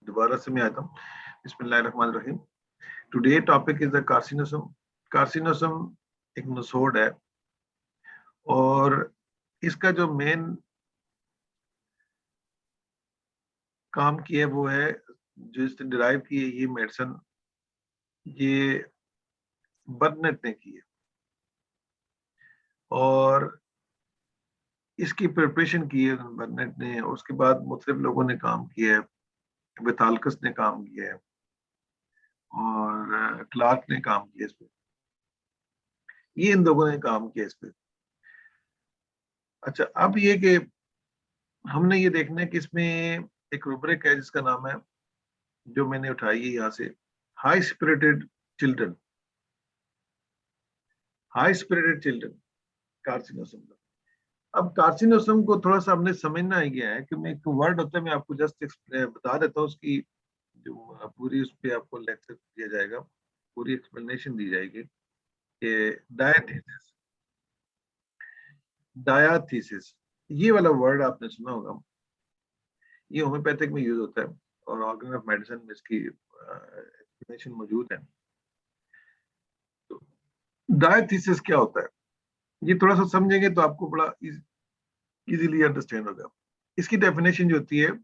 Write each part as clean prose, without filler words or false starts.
दोबारा से मैं आता हूँ। बिस्मिल्लाहिर्रहमानिर्रहीम। Today topic is the carcinosin. Carcinosin एक नसोड है और इसका जो मेन काम किया है वो है, जो इसने डिराइव की है ये मेडिसिन, ये बर्नेट ने की है और इसकी प्रिपरेशन की है बर्नेट ने। उसके बाद मुख्तलिफ लोगों ने काम किया है, वितालकस ने काम किया है और क्लार्क ने काम किया इस पे। ये इन लोगों ने काम किया इस पे। अच्छा, अब ये कि हमने ये देखना है कि इसमें एक रूब्रिक है जिसका नाम है, जो मैंने उठाई है यहाँ से, high spirited children. High spirited children carcinosin का। अब कार्सिनोसम को थोड़ा सा हमने समझना ही गया है कि मैं एक वर्ड होता है, मैं आपको जस्ट बता देता हूँ उसकी जो पूरी, उस पर आपको लेक्चर दिया जाएगा, पूरी एक्सप्लेनेशन दी जाएगी कि डायथीसिस। डायाथीसिस ये वाला वर्ड आपने सुना होगा, ये होम्योपैथिक में यूज होता है और ऑर्गेन ऑफ मेडिसिन में इसकी एक्सप्लेनेशन मौजूद है। तो डायथीसिस क्या होता है, ये थोड़ा सा समझेंगे तो आपको बड़ा इजीली अंडरस्टैंड होगा। इसकी डेफिनेशन जो होती है,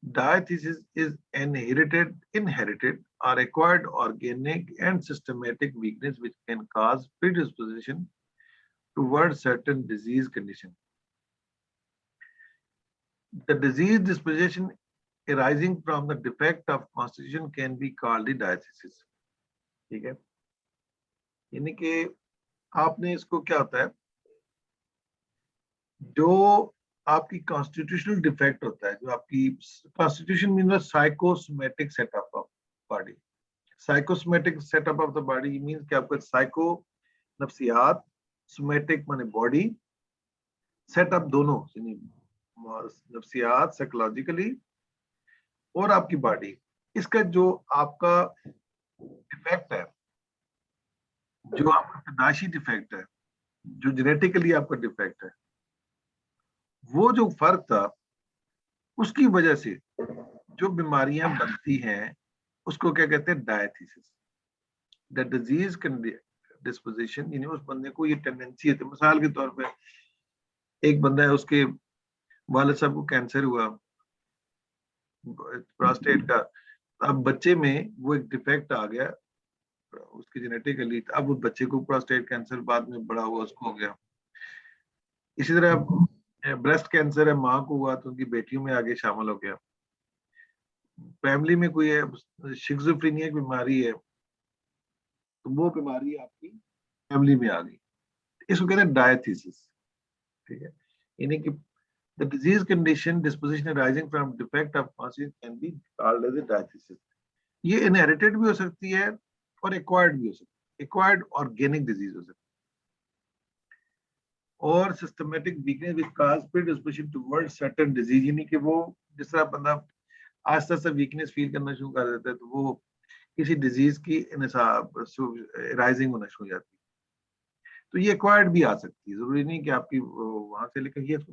diathesis is inherited or acquired organic and systematic weakness which can cause predisposition towards certain disease condition. The disease disposition arising from the defect of constitution can be called the diathesis. ठीक है, यानी कि आपने इसको क्या होता है, जो आपकी कॉन्स्टिट्यूशनल डिफेक्ट होता है, जो आपकी constitution mean psychosomatic setup of body. Psychosomatic setup of the body means कि आपका साइको नफ्सियात, सोमेटिक माने बॉडी, सेटअप दोनों, यानी नफ्सियात साइकोलॉजिकली और आपकी बॉडी, इसका जो आपका डिफेक्ट है, जो आपका पैदाइशी डिफेक्ट है, जो जेनेटिकली आपका डिफेक्ट है, वो जो फर्क था उसकी वजह से जो बीमारियां बनती हैं उसको क्या कहते हैं, डायथीसिस। द डिजीज कैन डिस्पोजिशन, यानी उस बंदे को ये टेंडेंसी है। तो मिसाल के तौर पे एक बंदा है, उसके वालिद साहब को कैंसर हुआ प्रोस्टेट का, अब बच्चे में वो एक डिफेक्ट आ गया उसकी जेनेटिकली, अब उस बच्चे को प्रोस्टेट कैंसर बाद में बड़ा हुआ उसको हो गया। इसी तरह ब्रेस्ट कैंसर है, माँ को हुआ तो उनकी बेटियों में आगे शामिल हो गया। फैमिली में कोई है शिज़ोफ्रेनिया की बीमारी है, तो वो बीमारी आपकी फैमिली में आ गई, इसको कहते हैं डायथीसिस। ठीक है, यानी कि the disease condition disposition arising from defect of conscience can be called as a diathesis. ये inherited भी हो सकती है और acquired भी हो सकती है। acquired organic disease हो सकती है और systematic weakness which cause predisposition towards certain disease, यानी कि वो जिस तरह बंदा आस्ते आस्ते वीकनेस फील करना शुरू कर देता है तो वो किसी डिजीज की राइजिंग होना शुरू हो जाती है, तो ये एक्वायर्ड भी आ सकती है, जरूरी नहीं कि आपकी वहां से, लेकिन ये इसको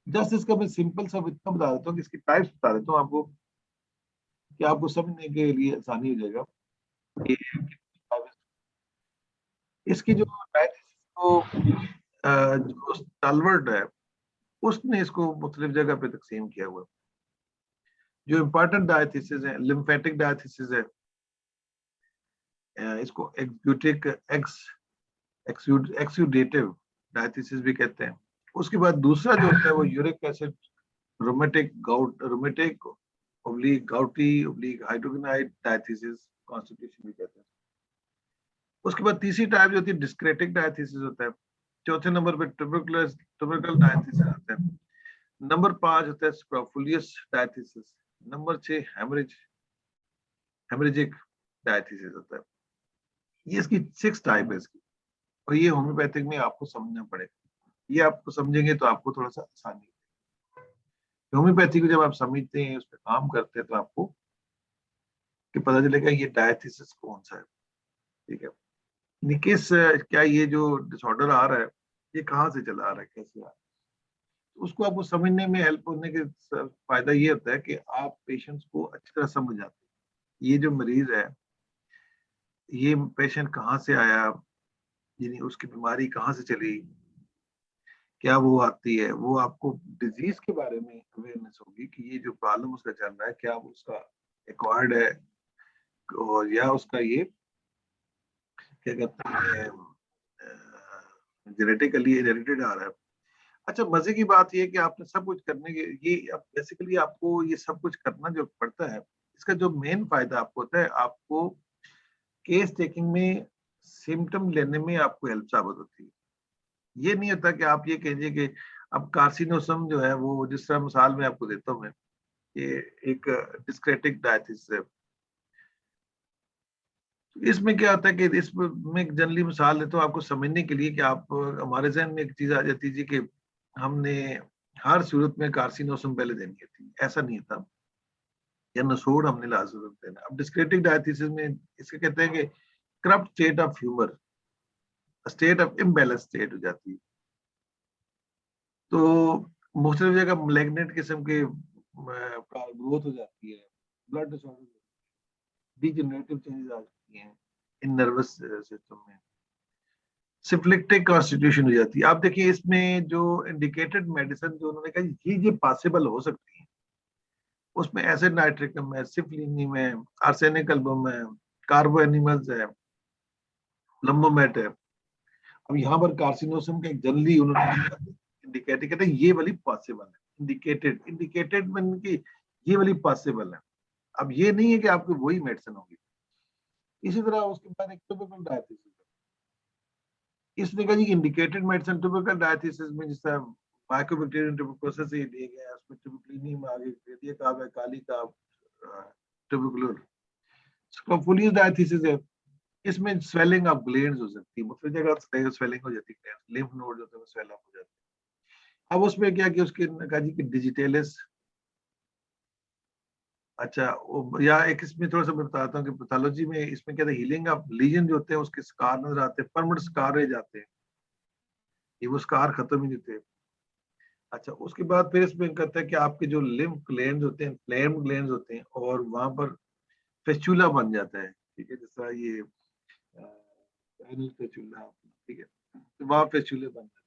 जस्ट इसका मैं सिंपल सा इतना बता देता हूँ कि इसकी टाइप्स बता देता हूँ आपको, कि आपको समझने के लिए आसानी हो जाएगा कि इसकी जो जो स्टालवर्ट है उसने इसको मुख्तलिफ जगह पे तकसीम किया हुआ है। जो इम्पोर्टेंट डायथीसिस है, लिम्फेटिक डायथीसिस है, इसको एक्सुडेटिक एक्सुडेटिव डायथीसिस भी कहते हैं। उसके बाद दूसरा जो होता है वो uric acid rheumatic oblique गाउटी oblique हाइड्रोगेनाइड डायथीसिस constitution भी कहते हैं। उसके बाद तीसरी टाइप जो होती है डिस्क्रेटिक डायथीसिस होता है। चौथे नंबर पे ट्यूबरकल डायथीसिस आता है। नंबर 5 होता है स्क्रोफुलियस डायथीसिस। नंबर 6 हेमरेजिक डायथीसिस होता है। ये इसकी 6 टाइप है इसकी, और ये होम्योपैथिक में आपको समझना पड़ेगा। ये आपको समझेंगे तो आपको थोड़ा सा आसानी, होम्योपैथी को जब आप समझते हैं, उस पर काम करते हैं, तो आपको कि पता चलेगा ये डायथीसिस कौन सा है। ठीक है, किस क्या ये जो डिसऑर्डर आ रहा है ये कहाँ से चला आ रहा है, कैसे आ रहा है। उसको आपको समझने में हेल्प होने के फायदा ये होता है कि आप पेशेंट्स को अच्छी तरह समझ जाते हैं। ये जो मरीज है, ये पेशेंट कहाँ से आया, यानी उसकी बीमारी कहाँ से चली, क्या वो आती है, वो आपको डिजीज के बारे में अवेयरनेस होगी कि ये जो प्रॉब्लम उसका चल रहा है क्या वो उसका एक्वायर्ड है और या उसका ये क्या कहते हैं जेनेटिकली इनहेरिटेड आ रहा है। अच्छा, मजे की बात ये है कि आपने सब कुछ करने के ये बेसिकली आपको ये सब कुछ करना जो पड़ता है, इसका जो मेन फायदा आपको होता है, आपको केस टेकिंग में सिम्टम लेने में आपको हेल्प साबित होती है। ये नहीं होता कि आप ये कहिए कि अब कार्सिनोसम जो है वो, जिस तरह मिसाल मैं आपको देता हूँ मैं, ये एक डिस्क्रेटिक डायथिस है। इसमें क्या होता है कि इसमें एक जनरली मिसाल देता हूँ आपको समझने के लिए कि आप हमारे जहन में एक चीज आ जाती है कि हमने हर सूरत में कार्सिनोसम पहले देनी थी, ऐसा नहीं था, या नसोड़ हमने लाजम देना। अब डिस्क्रेटिक डायथिसिस में इसके कहते हैं कि corrupt state of humour, state of imbalance state हो जाती है। तो मुख्तलिफ जगह मैलिग्नेंट किस्म के ग्रोथ हो जाती है, ब्लड डिसऑर्डर, डिजेनरेटिव चेंजेस आ जाती हैं इन नर्वस सिस्टम में, सिम्प्लिक्टिक कॉन्स्टिट्यूशन हो जाती है। आप देखिए इसमें जो इंडिकेटेड मेडिसिन जो उन्होंने कहा ये पॉसिबल हो सकती है, उसमें एसिड नाइट्रिकम है, सिफलिनिम है, आर्सेनिक एल्बम है, कार्बो एनिमल्स है, लंबोमेट है। अब यहाँ पर कार्सिनोसम का एक जल्दी उन्होंने इंडिकेटेड कहते हैं ये वाली पॉसिबल है, इंडिकेटेड इंडिकेटेड मीन की ये वाली पॉसिबल है। अब ये नहीं है कि आपको वही मेडिसिन होगी। इसी तरह उसके बाद एक टुबरकल डायथिसिस, इसने कहा जी इंडिकेटेड मेडिसिन टुबरकल डायथिसिस में जिस तरह माइकोबैक्टीरियम ट्यूबरकुलोसिस से दिए गए, उसमें ट्यूबरकुलिनियम आगे दे दिया, काब है, काली काब, ट्यूबरकुलर। स्क्रोफुलियस डायथिसिस है, इसमें स्वेलिंग ऑफ ग्लैंड्स हो सकती है, मुख्तलिफ जगह स्वेलिंग हो जाती है, लिम्फ नोड होते हैं स्वेल अप हो जाते हैं। अब उसमें क्या कि उसके कहा जी कि डिजिटलिस, अच्छा या एक इसमें थोड़ा सा मैं बताता हूँ कि पैथोलॉजी में इसमें क्या था, हीलिंग ऑफ लीजन जो होते हैं उसके स्कार नजर आते हैं, परमानेंट स्कार रह जाते हैं, ये वो स्कार खत्म ही नहीं होते। अच्छा, उसके बाद फिर इसमें कहता है कि आपके जो लिम्फ ग्लैंड्स होते हैं, फ्लेम ग्लैंड्स होते हैं, और वहां पर फेस्चुला बन जाता है, ठीक है, जैसा ये फेस्चुला, ठीक है, तो वहां फेस्चुले बन जाते हैं।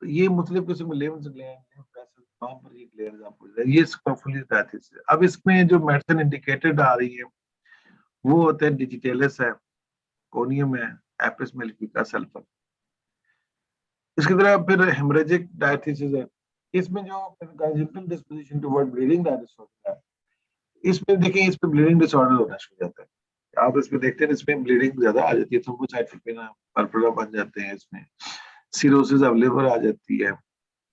तो ये मुख्तलिफ किस्म के लिम्फ ग्लैंड, वहां पर ये ग्लैंड्स आपको ये स्क्रोफुलियस डायथिसिस है। अब इसमें जो मेडिसिन इंडिकेटेड आ रही है वो होते हैं डिजिटेलिस है, कोनियम है, एपिस मेलिफिका, सल्फर। इसकी तरह फिर हेमरेजिक डायथिसिस है, इसमें जो conjunctival disposition toward bleeding diathesis होता है, इसमें देखिए इसमें ब्लीडिंग डिसऑर्डर होना शुरू हो जाता है। आप इसमें देखते हैं इसमें ब्लीडिंग ज्यादा आ जाती है, थ्रोम्बोसाइटोपेनिया, पर्पुला बन जाते हैं, इसमें सिरोसिस ऑफ लिवर आ जाती है,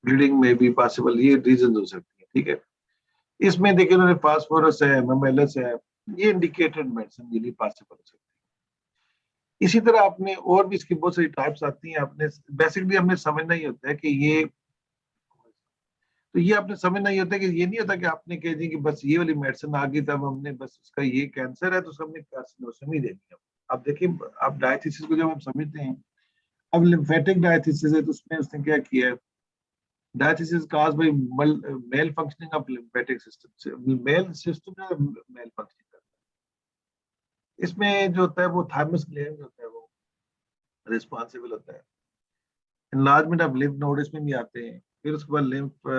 ब्लीडिंग में भी पॉसिबल ये रीजन हो सकती है, ठीक है। इसमें देखिए उन्होंने फास्फोरस है, मेमेलस है, ये इंडिकेटेड मेडिसिन ये पॉसिबल हो सकती है। इसी तरह आपने और भी इसकी बहुत सारी टाइप्स आती हैं, आपने बेसिकली हमने समझना ही होता है कि ये, तो ये आपने समझना ही होता है कि ये नहीं होता कि आपने कह दी कि बस ये वाली मेडिसिन आ गई तब हमने बस उसका ये कैंसर है तो उसको हमने कार्सिनोसम देनी है। अब देखिए, आप डायथिसिस को जब हम समझते हैं, अब लिम्फेटिक डायथिसिस है तो उसमें उसने क्या किया है, diathesis cause by malfunctioning of lymphatic system, मेल सिस्टम जो मेल फंक्शनिंग करता है, इसमें जो होता है वो थाइमस ग्लैंड होता है, वो रिस्पॉन्सिबल होता है। enlargement ऑफ lymph नोड इसमें भी आते हैं। फिर उसके बाद lymph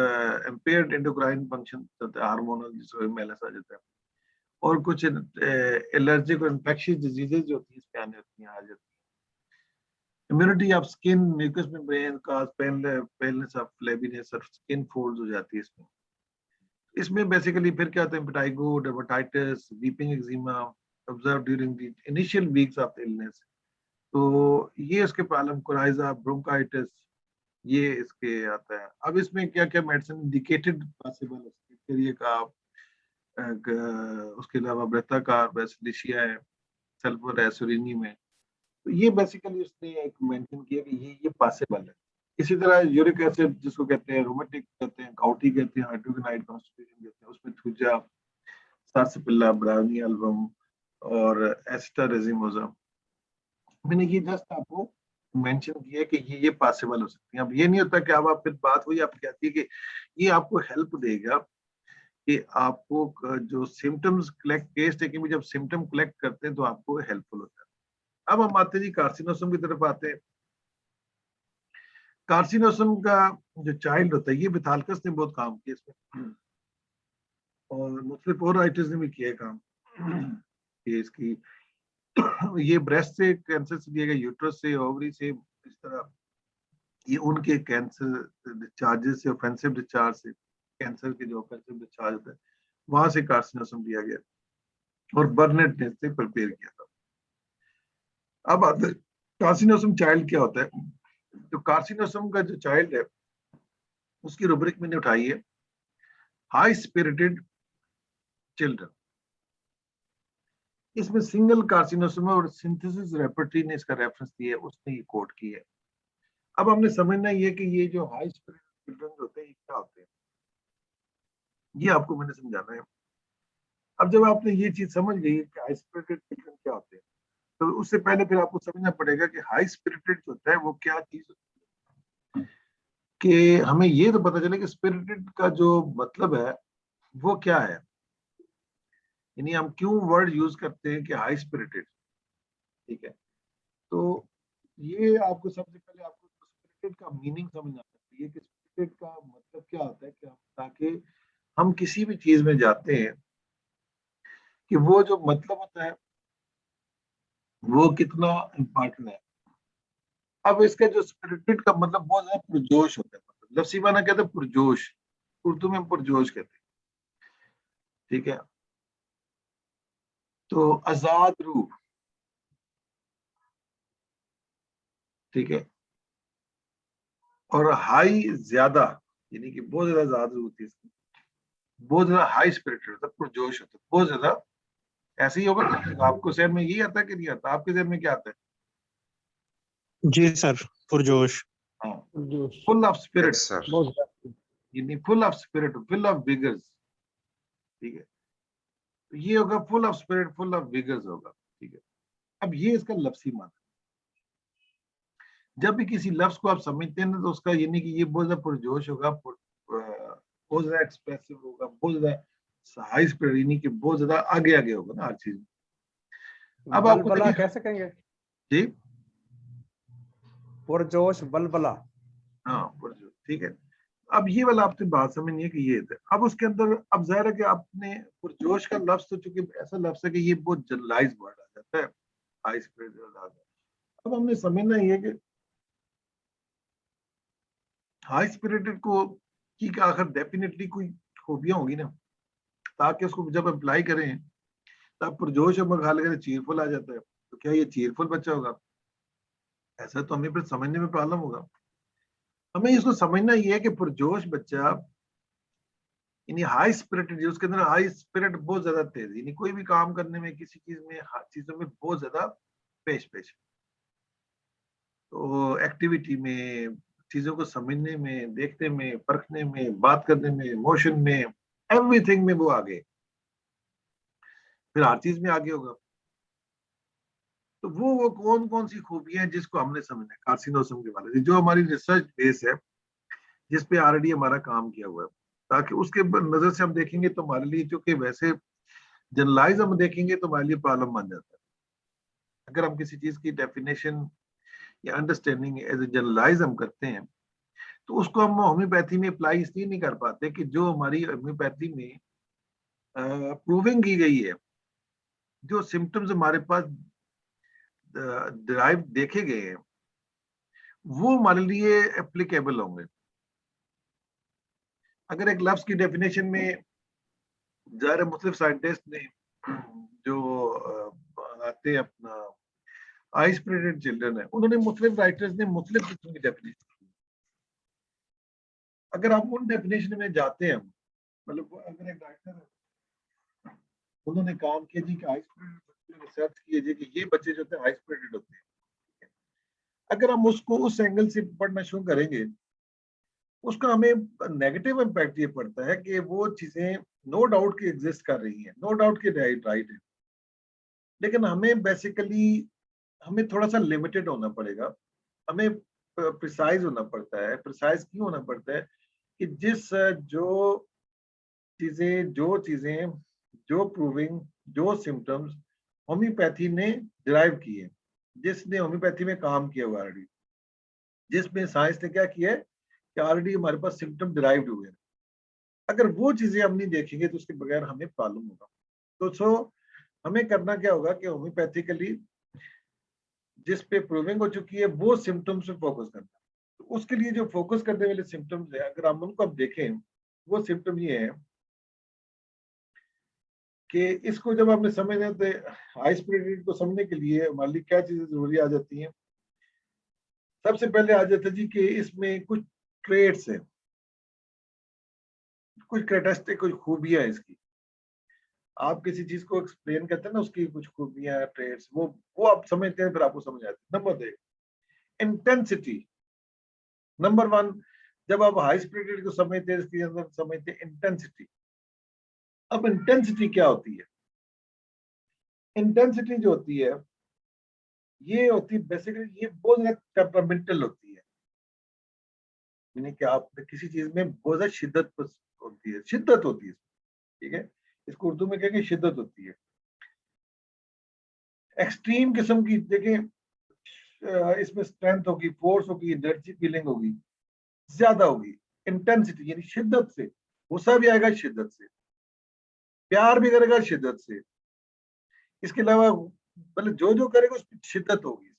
impaired endocrine function hormonal जिसको इम्बैलेंस आ जाता है, और कुछ एलर्जिक और इन्फेक्शियस डिजीजेज जो होती है इसमें आने होती हैं, आ जाती है। Immunity of skin mucous membrane का पेलनेस ऑफ फ्लेबीनेस और स्किन फोल्ड्स हो जाती है इसमें। इसमें बेसिकली फिर क्या होता है, vitiligo, dermatitis, weeping eczema observe during the initial weeks of illness. तो ये उसके प्रॉब्लम, कोराइजा, ब्रोंकाइटिस, ये इसके आता है। अब इसमें क्या क्या मेडिसिन इंडिकेटेड पॉसिबल है इसके लिए का, उसके अलावा ब्रेथाकार, बेसिलिशिया है, सल्फर है, सुरीनी में। तो ये बेसिकली उसने एक मेंशन किया कि ये पॉसिबल है। इसी तरह यूरिक एसिड जिसको कहते हैं, रोमेटिक कहते हैं, काउटी कहते हैं, हाइड्रोगेनाइड कॉन्स्टिट्यूशन कहते हैं, उसमें थूजा, सार्सिपिल्ला, ब्राउनी एल्बम और एस्टर रेजिमोसा। मैंने ये जस्ट आपको मेंशन किया है कि ये पॉसिबल हो सकती है। अब ये नहीं होता कि अब आप फिर बात हुई आप कहती है कि ये आपको हेल्प देगा कि आपको जो सिम्टम्स कलेक्ट, केस टेकिंग में जब सिम्टम कलेक्ट करते हैं तो आपको हेल्पफुल होता है। अब हम आते हैं जी कार्सिनोसम की तरफ आते हैं। कार्सिनोसम का जो चाइल्ड होता है, ये बिथालकस ने बहुत काम किया इसमें, और मुख्तलिफ और राइटर्स ने भी किया काम कि इसकी ये ब्रेस्ट से कैंसर से दिया गया, यूट्रस से, ओवरी से, इस तरह ये उनके कैंसर डिस्चार्जेस से, ऑफेंसिव डिस्चार्ज से, कैंसर के जो ऑफेंसिव डिस्चार्ज होता है वहां से कार्सिनोसम दिया गया और बर्नेट ने इसे प्रिपेयर किया था। अब आते कार्सिनोसम चाइल्ड क्या होता है। तो कार्सिनोसम का जो चाइल्ड है उसकी रूब्रिक मैंने उठाई है हाई स्पिरिटेड चिल्ड्रन। इसमें सिंगल कार्सिनोसम और सिंथेसिस रेपर्टरी ने इसका रेफरेंस दिया है, उसने ये कोट की है। अब हमने समझना ये कि ये जो हाई स्पिरिटेड चिल्ड्रन होते हैं ये क्या होते हैं, ये आपको मैंने समझाना है। अब जब आपने ये चीज समझ ली कि हाई स्पिरिटेड चिल्ड्रन क्या होते हैं, तो उससे पहले फिर आपको समझना पड़ेगा कि हाई स्पिरिटेड होता है वो क्या चीज होती है, कि हमें ये तो पता चले कि स्पिरिटेड का जो मतलब है वो क्या है, यानी हम क्यों वर्ड यूज करते हैं कि हाई स्पिरिटेड। ठीक है, तो ये आपको सबसे पहले आपको स्पिरिटेड का मीनिंग समझना चाहिए कि स्पिरिटेड का मतलब क्या होता है, कि ताकि हम किसी भी चीज में जाते हैं कि वो जो मतलब होता है वो कितना इम्पोर्टेंट है। अब इसका जो स्पिरिटेड का मतलब बहुत ज्यादा पुरजोश होता है, मतलब लफ्सी माना कहते हैं पुरजोश, उर्दू में पुरजोश कहते हैं। ठीक है, तो आजाद रूह, ठीक है, और हाई ज्यादा, यानी कि बहुत ज्यादा आजाद रूह होती है इसकी, बहुत ज्यादा हाई स्पिरिटेड होता है, पुरजोश होता है बहुत ज्यादा। ऐसे ही होगा ना, आपको जहन में यही आता है कि नहीं आता, आपके जहन में क्या आता है? जी सर, पुरजोश। हाँ, जोश। Full of spirit, yes sir. बहुत ज्यादा। यानी full of spirit, full of विगर्स। ठीक है, तो ये होगा full of spirit, full of विगर्स होगा। ठीक है, अब ये इसका लफ्सी माना। जब भी किसी लफ्ज को आप समझते हैं ना तो उसका यानी कि ये बहुत ज्यादा पुरजोश होगा, बहुत ज्यादा एक्सप्रेसिव होगा, बहुत ज्यादा हाई स्पिरिट, यानी कि बहुत ज्यादा आगे आगे होगा ना हर चीज में। अब आपको बलबला देखिए कह सकेंगे, जी, पुरजोश बलबला। हाँ पुरजोश, ठीक है। अब ये वाला आपने बात समझनी है कि ये है। अब उसके अंदर अब जाहिर है कि आपने पुरजोश का लफ्ज तो चूंकि ऐसा लफ्ज है कि ये बहुत जनरलाइज वर्ड आ जाता है, हाई स्पिरिट आ जाता है। अब हमने समझना ये है कि हाई स्पिरिटेड को की आखिर डेफिनेटली कोई खूबियां होगी ना, ताकि उसको जब अप्लाई करें तब पुरजोश और मखा लगे चीरफुल आ जाता है, तो क्या ये चीरफुल बच्चा होगा? ऐसा तो हमें फिर समझने में प्रॉब्लम होगा। हमें इसको समझना ये है कि पुरजोश बच्चा यानी हाई स्पिरिटेड, उसके अंदर हाई स्पिरिट बहुत ज्यादा तेज, यानी कोई भी काम करने में, किसी चीज में, हर चीजों में बहुत ज्यादा पेश पेश, तो एक्टिविटी में, चीजों को समझने में, देखने में, परखने में, बात करने में, इमोशन में, एवरीथिंग में वो आगे, फिर हर चीज में आगे होगा। तो वो कौन कौन सी खूबियां हैं जिसको हमने समझना है कार्सिनोसम के बारे में, जो हमारी रिसर्च बेस है, जिस पे ऑलरेडी हमारा काम किया हुआ है, ताकि उसके नजर से हम देखेंगे तो हमारे लिए, क्योंकि वैसे जनरलाइज हम देखेंगे तो हमारे लिए प्रॉब्लम बन जाता है। अगर हम किसी चीज की डेफिनेशन या अंडरस्टैंडिंग एज ए जनरलाइज हम करते हैं तो उसको हम होम्योपैथी में अप्लाई इसलिए नहीं कर पाते कि जो हमारी होम्योपैथी में प्रूविंग की गई है, जो सिम्टम्स हमारे पास डिराइव देखे गए हैं, वो हमारे लिए एप्लीकेबल होंगे। अगर एक लफ्ज की डेफिनेशन में ज़ाहिर मुख्तलिफ साइंटिस्ट ने जो आते हैं अपना हाई स्पिरिटेड चिल्ड्रन है, उन्होंने मुख्तलिफ राइटर्स ने मुख्तलिफ किस्म की डेफिनेशन, अगर आप उन डेफिनेशन में जाते हैं, मतलब अगर एक राइटर है उन्होंने काम किया जी कि हाई स्पिरिटेड रिसर्च किए जी कि ये बच्चे जो होते हैं हाई स्पिरिटेड होते हैं, अगर हम उसको उस एंगल से पढ़ना शुरू करेंगे, उसका हमें नेगेटिव इम्पैक्ट ये पड़ता है कि वो चीजें नो डाउट की एग्जिस्ट कर रही हैं, नो डाउट की राइट है, लेकिन हमें बेसिकली हमें थोड़ा सा लिमिटेड होना पड़ेगा। हमें प्रिसाइज होना पड़ता है। प्रिसाइज क्यों होना पड़ता है कि जो प्रूविंग, जो सिम्टम्स होम्योपैथी ने डिराइव किए, जिसने होम्योपैथी में काम किया हुआ ऑलरेडी, जिसमें साइंस ने क्या किया है कि ऑलरेडी हमारे पास सिम्टम डिराइव्ड हुए हैं, अगर वो चीजें हम नहीं देखेंगे तो उसके बगैर हमें प्रॉब्लम होगा। तो सो हमें करना क्या होगा कि होम्योपैथिकली जिस पे प्रूविंग हो चुकी है वो सिम्टम्स पे फोकस करना। तो उसके लिए जो फोकस करने वाले सिम्टम्स है, अगर हम उनको अब देखें, वो सिम्टम ये है कि इसको जब आपने समझना है तो हाई स्पीड को समझने के लिए हमारे लिए क्या चीजें जरूरी आ जाती हैं। सबसे पहले आ जाता है जी कि इसमें कुछ ट्रेड्स है, कुछ कैरेक्टरिस्टिक, कुछ खूबियां है इसकी। आप किसी चीज को एक्सप्लेन करते हैं ना, उसकी कुछ खूबियां, ट्रेड्स, वो आप समझते हैं, फिर आपको समझ आती है। Number 1, intensity. नंबर 1, जब आप हाई स्पीड को समझते हैं, इसके अंदर समझते हैं इंटेंसिटी। अब इंटेंसिटी क्या होती है? इंटेंसिटी जो होती है, ये होती है बेसिकली, ये बहुत ज्यादा टेम्परामेंटल होती है, यानी कि आप किसी चीज में बहुत ज्यादा शिद्दत होती है, शिद्दत होती है, ठीक है। इसको उर्दू में कहेंगे शिद्दत होती है। एक्सट्रीम किस्म की देखें, इसमें स्ट्रेंथ होगी, फोर्स होगी, एनर्जी फीलिंग होगी, ज्यादा होगी। इंटेंसिटी यानी शिद्दत से, गुस्सा भी आएगा शिद्दत से, प्यार भी करेगा शिद्दत से, इसके अलावा मतलब जो जो करेगा उसमें शिद्दत होगी,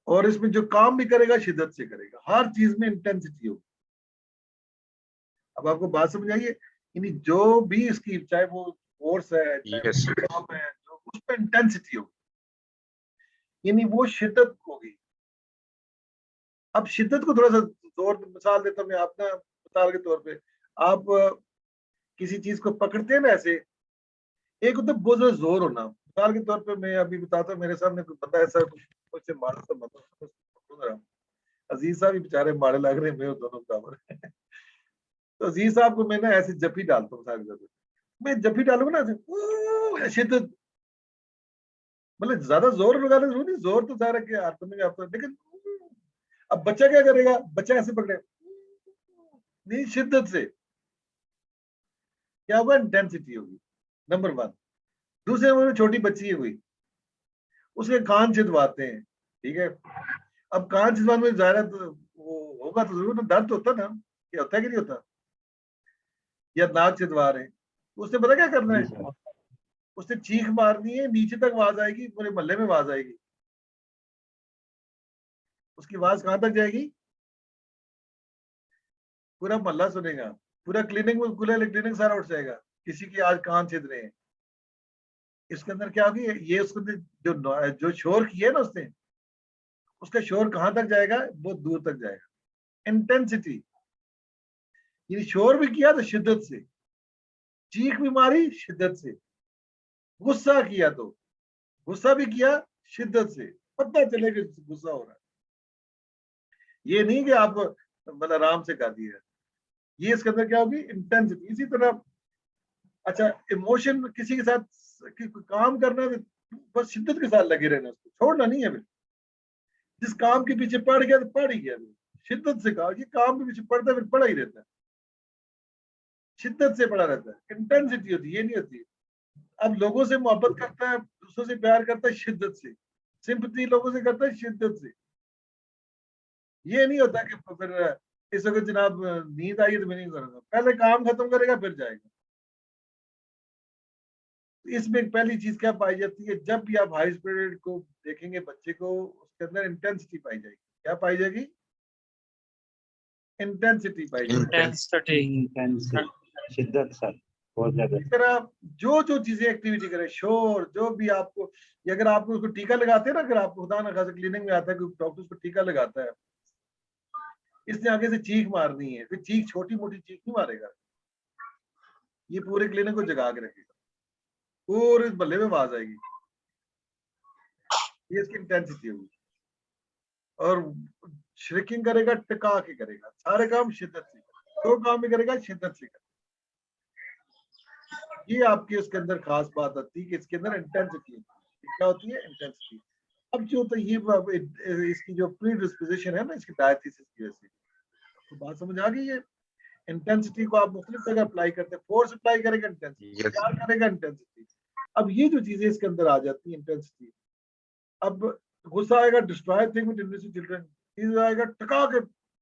और इसमें जो काम भी करेगा शिद्दत से करेगा, हर चीज में इंटेंसिटी होगी। अब आपको बात समझ आइए, यानी जो भी इसकी, चाहे वो फोर्स है, चाहे Yes. वो काम है, जो उसमें इंटेंसिटी होगी, यानी वो शिद्दत होगी। अब शिद्दत को थोड़ा सा जोर मिसाल देता हूँ मैं, आप ना मिसाल के तौर पे, आप किसी चीज को पकड़ते हैं ना ऐसे, एक होता है बहुत ज्यादा जोर होना। मिसाल के तौर पे मैं अभी बताता हूँ, मेरे सामने कोई बंदा ऐसा मुझसे मारे तो मतलब अजीज साहब भी बेचारे मारे लग रहे हैं, मैं दोनों बराबर। तो अजीज साहब को मैं ना ऐसे जफी डालता हूँ, सारी जगह मैं जफी डालूंगा ना ऐसे तो, मतलब ज्यादा जोर लगाने जरूरी नहीं, जोर तो सारा के हाथों में आता है, लेकिन अब बच्चा क्या करेगा, बच्चा ऐसे पकड़े नहीं, शिद्दत से, क्या होगा, इंटेंसिटी होगी। नंबर 1। दूसरे नंबर में छोटी बच्ची है कोई, उसके कान छिदवाते हैं, ठीक है। अब कान छिदवाने में जाहिर है तो वो होगा तो जरूर ना, दर्द होता ना, क्या होता है कि नहीं होता, या नाक छिदवा रहे हैं, तो उसने पता क्या करना है, उसने चीख मारनी है, नीचे तक आवाज आएगी, पूरे मोहल्ले में आवाज आएगी। उसकी आवाज कहां तक जाएगी, पूरा मोहल्ला सुनेगा, पूरा क्लिनिक में, पूरा क्लिनिक सारा उठ जाएगा, किसी की आज कान छिद रहे हैं। इसके अंदर क्या होगी, ये उसके अंदर जो शोर किया है ना उसने, उसका शोर कहां तक जाएगा, बहुत दूर तक जाएगा। इंटेंसिटी, ये शोर भी किया तो शिद्दत से, चीख भी मारी शिद्दत से, गुस्सा किया तो गुस्सा भी किया शिद्दत से, पता चले कि गुस्सा हो रहा है। ये नहीं कि आप मतलब आराम से कर दिया, ये इसके अंदर क्या होगी, इंटेंसिटी। इसी तरह अच्छा, इमोशन किसी के साथ काम करना है, बस शिद्दत के साथ लगे रहना, उसको छोड़ना नहीं है। फिर जिस काम के पीछे पड़ गया तो पड़ ही गया, शिद्दत से कहा, ये काम के पीछे पड़ता है फिर पड़ा ही रहता है, शिद्दत से पड़ा रहता है। इंटेंसिटी होती है, ये नहीं होती। अब लोगों से मोहब्बत करता है, दूसरों से प्यार करता है शिद्दत से, सिंपैथी लोगों से करता है शिद्दत से। ये नहीं होता कि फिर इस वक्त जनाब नींद आई है तो मैं नहीं करूंगा, पहले काम खत्म करेगा फिर जाएगा। इसमें पहली चीज क्या पाई जाती है, जब भी आप हाई स्पीड को देखेंगे बच्चे को, उसके अंदर इंटेंसिटी पाई जाएगी। क्या पाई जाएगी, इंटेंसिटी पाई जाएगी। इंटेंसिटी, शिद्दत सर, बहुत ज्यादा। इस तरह जो जो चीजें एक्टिविटी करे, शोर, जो भी आपको, ये अगर आपको उसको टीका लगाते हैं ना, अगर आपको खुदा ना खासा क्लिनिक में आता है कोई डॉक्टर उसको टीका लगाता है, इसने आगे से चीख मारनी है, फिर चीख, छोटी मोटी चीख नहीं मारेगा, ये पूरे क्लिनिक को जगा के रखेगा, पूरे बल्ले में आवाज आएगी, ये इसकी इंटेंसिटी होगी। और श्रिकिंग करेगा, टिका के करेगा, सारे काम शिद्दत से, जो काम भी करेगा शिद्दत से करेगा। ये आपकी उसके अंदर खास बात आती है कि इसके अंदर इंटेंसिटी क्या होती है, इंटेंसिटी। अब जो तो ये इसकी जो प्री डिस्पोजिशन है ना इसकी डायथीसिस की वजह से, तो बात समझ आ गई है। इंटेंसिटी को आप मुख्तलिफ जगह अप्लाई करते हैं, फोर्स अप्लाई करेगा इंटेंसिटी, Yes. प्यार करेगा इंटेंसिटी। अब ये जो चीजें इसके अंदर आ जाती है इंटेंसिटी, अब गुस्सा आएगा destroy thing with tendency children, चीज आएगा टका के,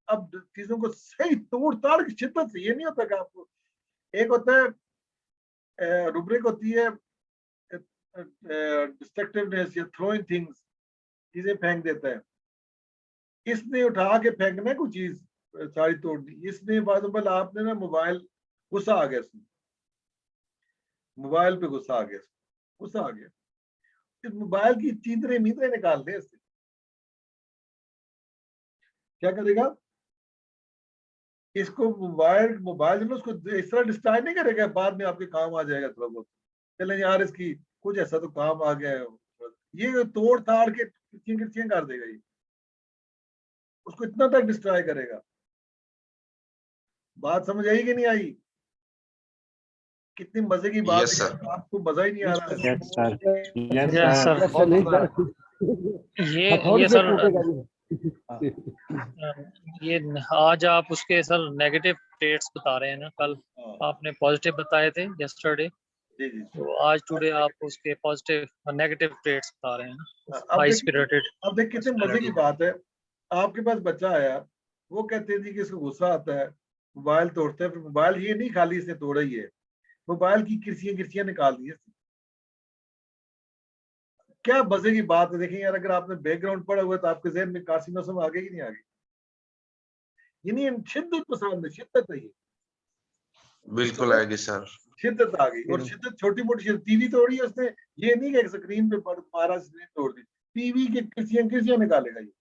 अब चीजों को सही तोड़ ताड़ की शिद्दत से, ये नहीं होता कि आपको एक होता है रुब्रिक होती है डिस्ट्रक्टिवनेस या थ्रोइंग थिंग्स, चीजें फेंक देता है, इसने उठा के फेंकना है कोई चीज सारी तोड़ दी, इसने फॉर आपने ना मोबाइल, गुस्सा आ गया इसमें, मोबाइल पे गुस्सा आ गया, गुस्सा आ गया, इस मोबाइल की चींदरे मीतरे निकाल दे इससे, क्या करेगा इसको, मोबाइल मोबाइल जो उसको इस तरह डिस्ट्रॉय नहीं करेगा, बाद में आपके काम आ जाएगा थोड़ा बहुत, चले यार इसकी कुछ ऐसा तो काम आ गया है, ये तोड़ ताड़ के किरचियां कर देगा, ये उसको इतना तक डिस्ट्रॉय करेगा। बात समझ आई कि नहीं आई? कितनी मजे की बात Yes, है, sir. आपको मजा ही नहीं आ रहा है। Yes, sir. Yes, Yes, sir. sir. अच्छा, नहीं सर, ये सर टूटेगा ये आज आप उसके सर नेगेटिव ट्रेड्स बता रहे हैं ना, कल हाँ, आपने पॉजिटिव बताए थे यस्टरडे, जी जी। तो आज टुडे आप उसके पॉजिटिव नेगेटिव ट्रेड्स बता रहे हैं ना, अब हाई देख, स्पिरिटेड। अब देख कितने मजे की बात है, आपके पास बच्चा आया, वो कहते जी कि इसको गुस्सा आता है, मोबाइल तोड़ता है, फिर मोबाइल ये नहीं खाली इसने तोड़ा ही है, मोबाइल की किरचियां निकाल दी है। क्या मजे की बात है। देखें यार, अगर आपने बैकग्राउंड पढ़ा हुआ है तो आपके जहन में कासिम नसम आ गई कि नहीं आ गई? ये नहीं, शिद्दत पसंद है, शिद्दत है, ये बिल्कुल आएगी सर। शिद्दत आ गई। और शिद्दत छोटी मोटी, टीवी तोड़ी है उसने, ये नहीं कि स्क्रीन पे मारा, स्क्रीन तोड़ दी, टीवी की किरचियां निकालेगा ये,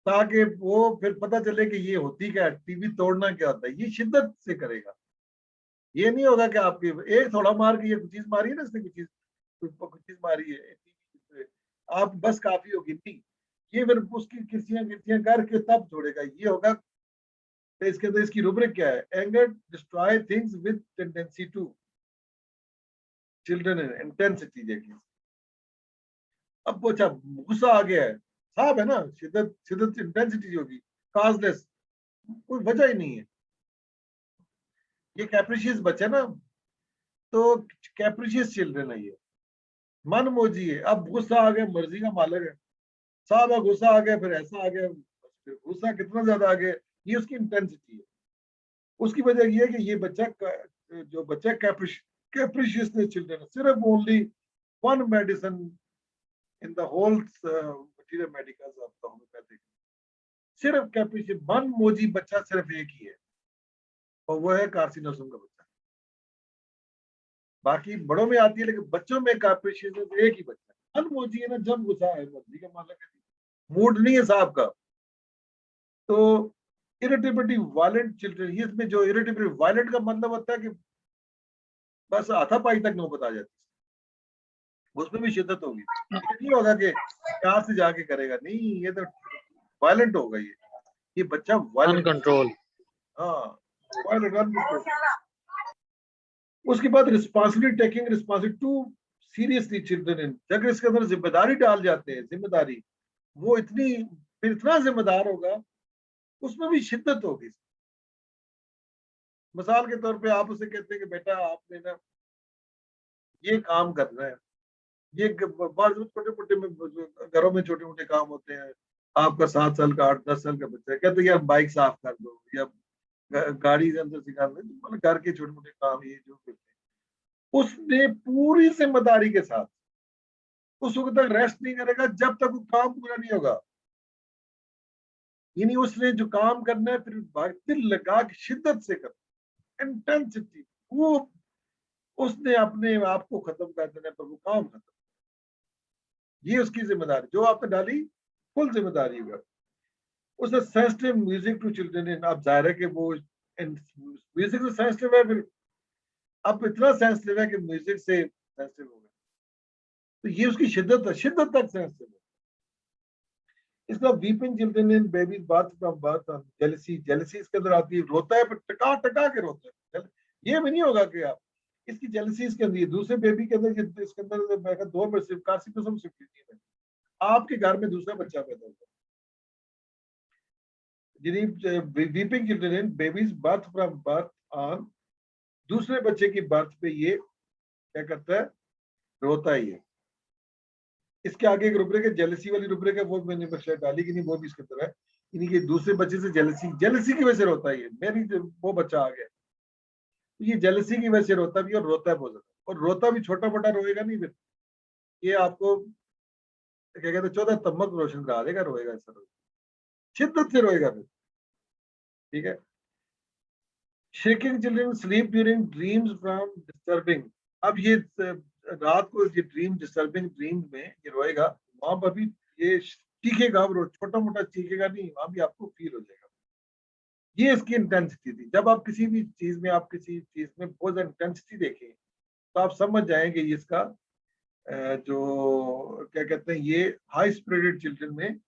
ताकि वो फिर पता चले कि ये होती क्या है, टीवी तोड़ना क्या होता है, ये शिद्दत से करेगा। ये नहीं होगा कि आपकी एक थोड़ा मार के, ये कुछ चीज मारी है ना इसने, कुछ चीज मारी है, आप बस काफी होगी नहीं, ये फिर उसकी किरचियां करके तब छोड़ेगा। ये होगा तो इसके अंदर इसकी रूब्रिक क्या है? Anger destroy things with tendency to children intensity. देखिए अब वो अच्छा गुस्सा आ गया है, साहब है ना, शिद्दत शिद्दत इंटेंसिटी जो होगी, काजलेस, कोई वजह ही नहीं है। ये कैप्रिशियस बच्चा ना, तो कैप्रिशियस चिल्ड्रन है ये, मन मोजी है। अब गुस्सा आ गया, मर्जी का मालिक है साहब, गुस्सा आ गया, फिर ऐसा आ गया, फिर गुस्सा कितना ज्यादा आ गया, ये उसकी इंटेंसिटी है। उसकी वजह ये है कि ये बच्चा जो बच्चा कैप्रिशियस चिल्ड्रन, सिर्फ only one medicine in the whole material medicals of the homeopathic, सिर्फ कैप्रिशियस मन मोजी बच्चा सिर्फ एक ही है, और वो है कार्सिनोसम का बच्चा। बाकी बड़ों में आती है, लेकिन बच्चों में कैप्रिशियस एक ही बच्चा है। मन मोजी है ना, जब गुस्सा है, मर्जी का मालिक है, मूड नहीं है साहब का। तो इरिटेबिलिटी वायलेंट चिल्ड्रन, इसमें जो इरिटेबिलिटी वायलेंट का मतलब होता है कि बस हाथापाई तक नौबत आ जाती है, उसमें भी शिद्दत होगी। ये नहीं होगा कि प्यार से जाके करेगा, नहीं, ये तो वायलेंट होगा। ये बच्चा वायलेंट, अनकंट्रोल। हाँ, वायलेंट अनकंट्रोल। उसके बाद responsibility, taking responsibility too seriously children in, अगर इसके अंदर जिम्मेदारी डाल जाते हैं, जिम्मेदारी, वो इतनी, फिर इतना जिम्मेदार होगा, उसमें भी शिद्दत होगी। मिसाल के तौर पे आप उसे कहते हैं कि बेटा आपने ना ये काम करना है, ये छोटे मोटे घरों में छोटे मोटे काम होते हैं, आपका 7 साल का 8-10 साल का बच्चा है, कहते हैं यार बाइक साफ कर दो या गाड़ी के अंदर सिखा दो, मतलब घर के छोटे मोटे काम ये जो करते हैं, उसने पूरी जिम्मेदारी के साथ उस वक्त तक रेस्ट नहीं करेगा जब तक वो काम पूरा नहीं होगा। यानी उसने जो काम करना है फिर दिल लगा के शिद्दत से करना, इंटेंसिटी, वो उसने अपने आप को खत्म कर देना पर वो काम खत्म, ये उसकी जिम्मेदारी जो आपने डाली, फुल जिम्मेदारी होगा। उसने सेंसिटिव म्यूजिक टू चिल्ड्रन, अब जाहिर है कि वो म्यूजिक से सेंसिटिव है, फिर अब इतना सेंसिटिव है कि म्यूजिक से सेंसिटिव हो गया, तो ये उसकी शिद्दत है, शिद्दत तक सेंसिटिव है। इसका वीपिंग चिल्ड्रन इन बेबीज बात फ्रॉम बर्थ, जेलसी, जेलसी इसके अंदर आती है, रोता है फिर टका टका के रोता है। ये भी नहीं होगा कि आप इसकी जेलसी इसके अंदर, दूसरे बेबी के अंदर, इसके अंदर मैं कहता 2 में सिर्फ कार्सिनोसम सिम्प्लिसिटी है। आपके घर में दूसरा बच्चा पैदा होगा, weeping children babies birth from birth on, दूसरे बच्चे की बर्थ पे ये क्या करता है, रोता ही है। इसके आगे एक रुब्रिक है, जेलसी वाली रुब्रिक है, वो मैंने शायद डाली कि नहीं, वो भी इसके अंदर है। यानी कि दूसरे बच्चे से जेलसी की वजह से रोता ही है, मेरी वो बच्चा आ गया, तो ये जेलसी की वजह से रोता भी, और रोता है बहुत ज्यादा, और रोता भी छोटा मोटा रोएगा नहीं, फिर ये आपको क्या कहते हैं 14 तमक रोशन करा देगा, रोएगा ऐसा, रोएगा शिद्दत से रोएगा फिर, ठीक है। Shaking children sleep during dreams from disturbing, अब ये रात को ये ड्रीम डिस्टर्बिंग ड्रीम में ये रोएगा, वहां पर भी ये चीखेगा, छोटा मोटा चीखेगा नहीं, वहां भी आपको फील हो जाएगा। ये इसकी इंटेंसिटी थी। जब आप किसी भी चीज में, आप किसी चीज में बहुत इंटेंसिटी देखें तो आप समझ जाएंगे ये इसका जो क्या कहते हैं, ये हाई स्पिरिटेड चिल्ड्रन में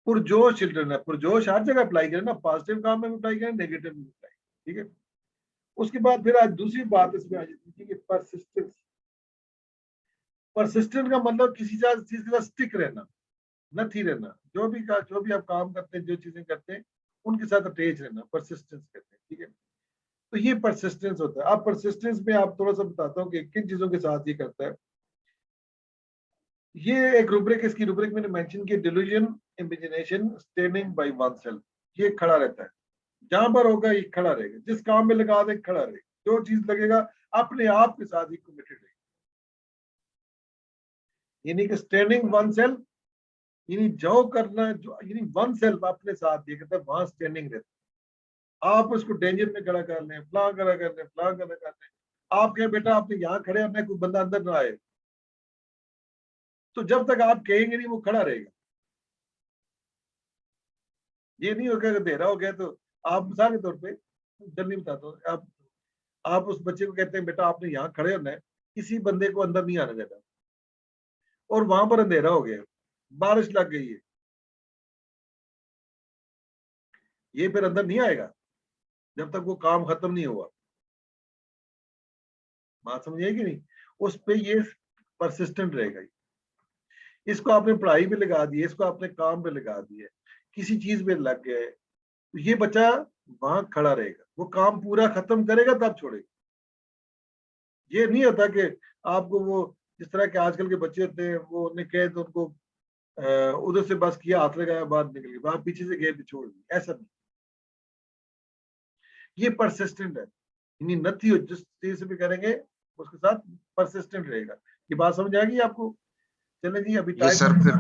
पुरजोश चिल्ड्रन है। पुरजोश हर जगह अप्लाई करें ना, पॉजिटिव काम में अप्लाई करें, नेगेटिव में अप्लाई, ठीक है। उसके बाद फिर आज दूसरी बात इसमें आ जाती है कि परसिस्टेंस। परसिस्टेंट का मतलब किसी चीज के साथ स्टिक रहना, नथी रहना, जो भी आप काम करते हैं, जो चीजें करते हैं उनके साथ अटैच रहना, परसिस्टेंस कहते हैं, ठीक है। तो ये परसिस्टेंस होता है। अब परसिस्टेंस में आप थोड़ा सा बताता हूँ कि किन चीजों के साथ ये करता है। ये एक रूब्रिक, इसकी रूब्रिक मैंने मेंशन की, delusion, imagination, standing bye oneself. ये खड़ा रहता है, जहां पर होगा ये खड़ा रहेगा, जिस काम में लगा दे खड़ा रहेगा, जो चीज लगेगा अपने आप के साथ ही कमिटेड रहेगा। यानी कि स्टैंडिंग वन सेल्फ, यानी जो करना, जो यानी वन सेल्फ अपने साथ ये कहता है, वहां स्टैंडिंग रहता है। आप उसको डेंजर में खड़ा कर लें, फलां खड़ा कर लें, फलां खड़ा कर लें, आप कहें बेटा आपने यहाँ खड़े होना है, कोई बंदा अंदर ना आए, तो जब तक आप कहेंगे नहीं वो खड़ा रहेगा। ये नहीं होगा कि अंधेरा हो गया तो आप मिसाल के तौर पे जल्दी बताता हूँ, आप उस बच्चे को कहते हैं बेटा आपने यहाँ खड़े होना है, किसी बंदे को अंदर नहीं आने देना, और वहां पर अंधेरा हो गया, बारिश लग गई है, ये फिर अंदर नहीं आएगा जब तक वो काम खत्म नहीं हुआ। बात समझिए कि नहीं, उस पे ये परसिस्टेंट रहेगा। इसको आपने पढ़ाई पे लगा दी है, इसको आपने काम पे लगा दिया, किसी चीज में लग गए, तो ये बच्चा वहां खड़ा रहेगा, वो काम पूरा खत्म करेगा तब छोड़ेगा। ये नहीं होता कि आपको वो जिस तरह के आजकल के बच्चे होते हैं, वो उन्हें कहे तो उनको उधर से बस किया, हाथ लगाया, बाहर निकल गए, वहां पीछे से गए तो छोड़ दी, ऐसा नहीं। ये परसिस्टेंट है, यानी नथी हो, जिस चीज से भी करेंगे उसके साथ परसिस्टेंट रहेगा। ये बात समझ आ गई आपको? चले जी, अभी ये सर फिर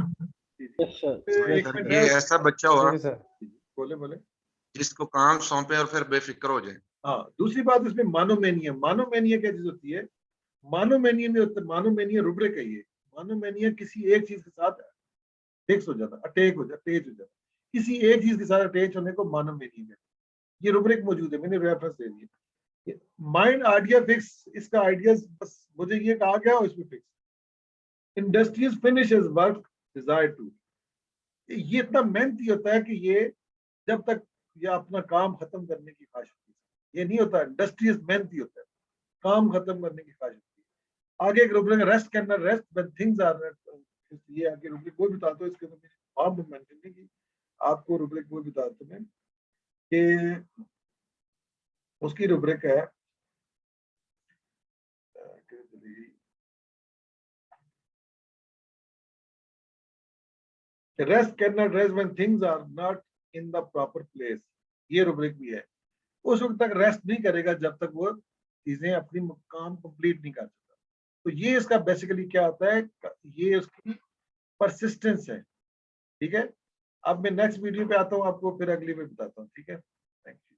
एक सर मिनट ये ऐसा बच्चा होगा बोले बोले। जिसको काम सौंपे और फिर बेफिक्र हो जाए। हाँ, दूसरी बात इसमें मानोमेनिया। मानोमेनिया क्या चीज होती है? मानोमेनिया में होता है, मानोमेनिया रुब्रिक है ये। मानोमेनिया किसी एक चीज के साथ फिक्स हो जाता, अटैच हो जाता, किसी एक चीज के साथ अटैच होने को मानोमेनिया में, ये रुब्रिक मौजूद है, मैंने रेफरेंस दे दिया। माइंड आइडिया फिक्स, इसका आइडिया बस मुझे ये कहा गया और इसमें fix. Industrious finishes work desire to, ये इतना मेहनती होता है कि ये जब तक ये अपना काम खत्म करने की ख्वाहिश होती है, ये नहीं होता। इंडस्ट्रियस मेहनती होता है, काम खत्म करने की ख्वाहिश होती है। आगे एक रुब्रिक रेस्ट करना, रेस्ट व्हेन थिंग्स आर, ये आगे रुब्रिक वो बताता हूँ, इसके अंदर मैंने फॉर्म में मेंशन नहीं की, आपको रुब्रिक वो बताता हूँ मैं कि उसकी रुब्रिक है रेस्ट करना, rest when things are not in the proper place, ये रुब्रिक भी है। उस वक्त तक रेस्ट नहीं करेगा जब तक वो चीजें अपनी काम कंप्लीट नहीं कर सकता। तो ये इसका बेसिकली क्या होता है, ये उसकी परसिस्टेंस है, ठीक है। अब मैं नेक्स्ट वीडियो पे आता हूँ, आपको फिर अगली में बताता हूँ, ठीक है। Thank you.